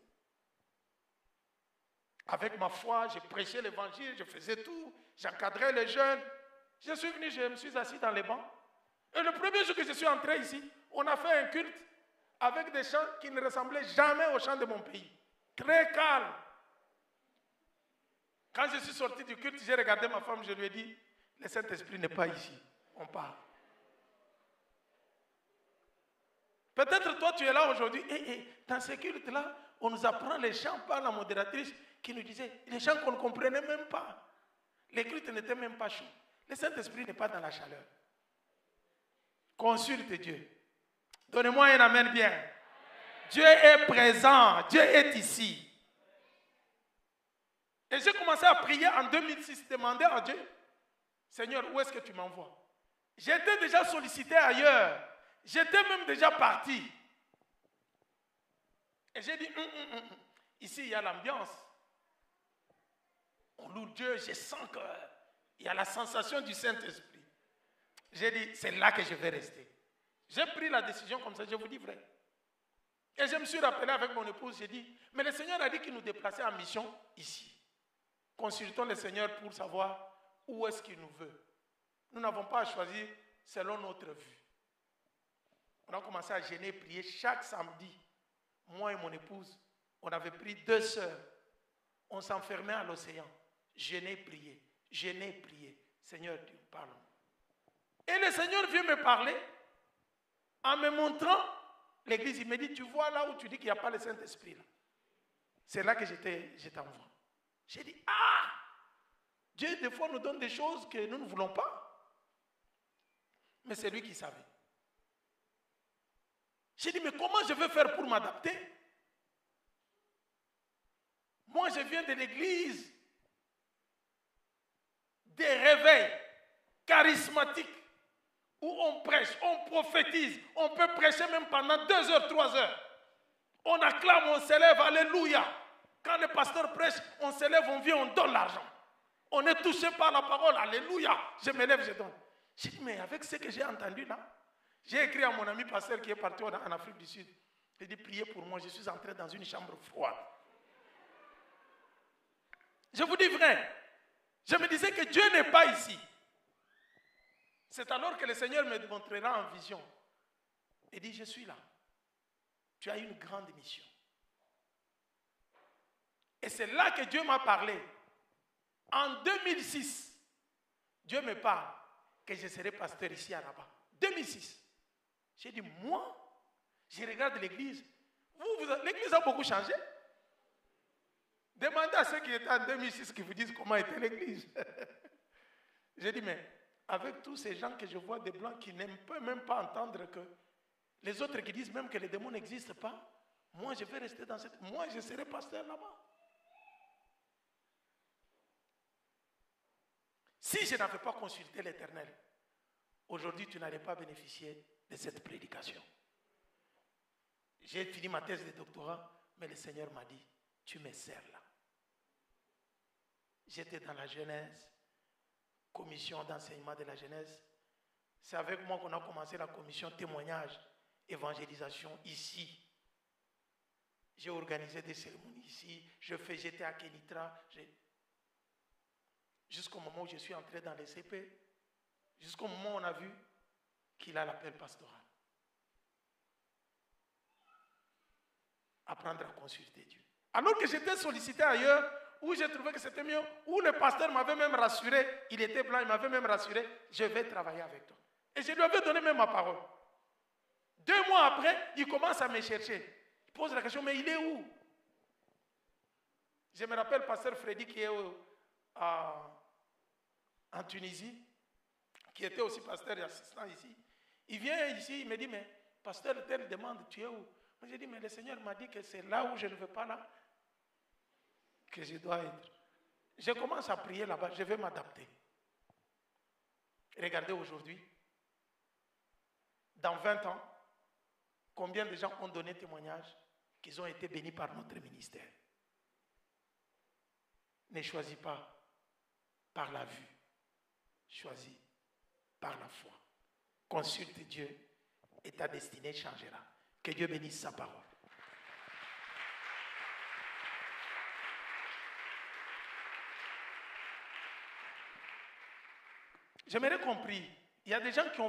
Avec ma foi, je prêchais l'évangile, je faisais tout, j'encadrais les jeunes. Je suis venu, je me suis assis dans les bancs. Et le premier jour que je suis entré ici, on a fait un culte avec des chants qui ne ressemblaient jamais aux chants de mon pays. Très calme. Quand je suis sorti du culte, j'ai regardé ma femme, je lui ai dit, le Saint-Esprit n'est pas ici. On part. Peut-être toi, tu es là aujourd'hui, et dans ce culte-là, on nous apprend les chants par la modératrice qui nous disait, les chants qu'on ne comprenait même pas. Les cultes n'étaient même pas chauds. Le Saint-Esprit n'est pas dans la chaleur. Consulte Dieu. Donnez-moi un amen bien. Amen. Dieu est présent. Dieu est ici. Et j'ai commencé à prier en 2006, demander à Dieu, Seigneur, où est-ce que tu m'envoies? J'étais déjà sollicité ailleurs. J'étais même déjà parti. Et j'ai dit, ici il y a l'ambiance. On loue Dieu, je sens qu'il y a la sensation du Saint-Esprit. J'ai dit, c'est là que je vais rester. J'ai pris la décision comme ça, je vous dis vrai. Et je me suis rappelé avec mon épouse, j'ai dit, mais le Seigneur a dit qu'il nous déplaçait en mission ici. Consultons le Seigneur pour savoir où est-ce qu'il nous veut. Nous n'avons pas à choisir selon notre vue. On a commencé à jeûner et prier chaque samedi. Moi et mon épouse, on avait pris 2 sœurs. On s'enfermait à l'océan. Jeûner et prier. Jeûner et prier. Seigneur, tu me parles. Et le Seigneur vient me parler en me montrant l'église. Il me dit, tu vois là où tu dis qu'il n'y a pas le Saint-Esprit là. C'est là que je t'envoie. J'ai dit, Dieu des fois nous donne des choses que nous ne voulons pas. Mais c'est lui qui savait. J'ai dit, mais comment je vais faire pour m'adapter? Moi, je viens de l'église des réveils charismatiques où on prêche, on prophétise, on peut prêcher même pendant 2 heures, 3 heures. On acclame, on s'élève, alléluia. Quand le pasteur prêche, on s'élève, on vient, on donne l'argent. On est touché par la parole, alléluia. Je m'élève, je donne. J'ai dit, mais avec ce que j'ai entendu là, j'ai écrit à mon ami pasteur qui est parti en Afrique du Sud. J'ai dit, priez pour moi, je suis entré dans une chambre froide. Je vous dis vrai, je me disais que Dieu n'est pas ici. C'est alors que le Seigneur me montrera en vision. Il dit, je suis là. Tu as une grande mission. Et c'est là que Dieu m'a parlé. En 2006, Dieu me parle que je serai pasteur ici à Rabat. 2006. J'ai dit, moi, je regarde l'église. L'église a beaucoup changé. Demandez à ceux qui étaient en 2006 qui vous disent comment était l'église. J'ai dit, mais avec tous ces gens que je vois, des blancs qui n'aiment même pas entendre que les autres qui disent même que les démons n'existent pas, moi je vais rester dans cette... Moi je serai pasteur là-bas. Si je n'avais pas consulté l'Éternel, aujourd'hui tu n'allais pas bénéficier de cette prédication. J'ai fini ma thèse de doctorat, mais le Seigneur m'a dit, tu me sers là. J'étais dans la jeunesse, commission d'enseignement de la jeunesse. C'est avec moi qu'on a commencé la commission témoignage, évangélisation ici. J'ai organisé des cérémonies ici, j'étais à Kenitra. Jusqu'au moment où je suis entré dans les CP, jusqu'au moment où on a vu qu'il a l'appel pastoral. Apprendre à consulter Dieu. Alors que j'étais sollicité ailleurs, où j'ai trouvé que c'était mieux, où le pasteur m'avait même rassuré, il était blanc, il m'avait même rassuré, je vais travailler avec toi. Et je lui avais donné même ma parole. 2 mois après, il commence à me chercher. Il pose la question, mais il est où? Je me rappelle pasteur Freddy qui est en Tunisie, qui était aussi pasteur et assistant ici. Il vient ici, il me dit, mais pasteur, tel demande, tu es où? Moi j'ai dit, mais le Seigneur m'a dit que c'est là où je ne veux pas là que je dois être. Je commence à prier là-bas, je vais m'adapter. Regardez aujourd'hui, dans 20 ans, Combien de gens ont donné témoignage qu'ils ont été bénis par notre ministère? Ne choisis pas par la vue, choisis par la foi. Consulte Dieu et ta destinée changera. Que Dieu bénisse sa parole. J'aimerais compris, il y a des gens qui ont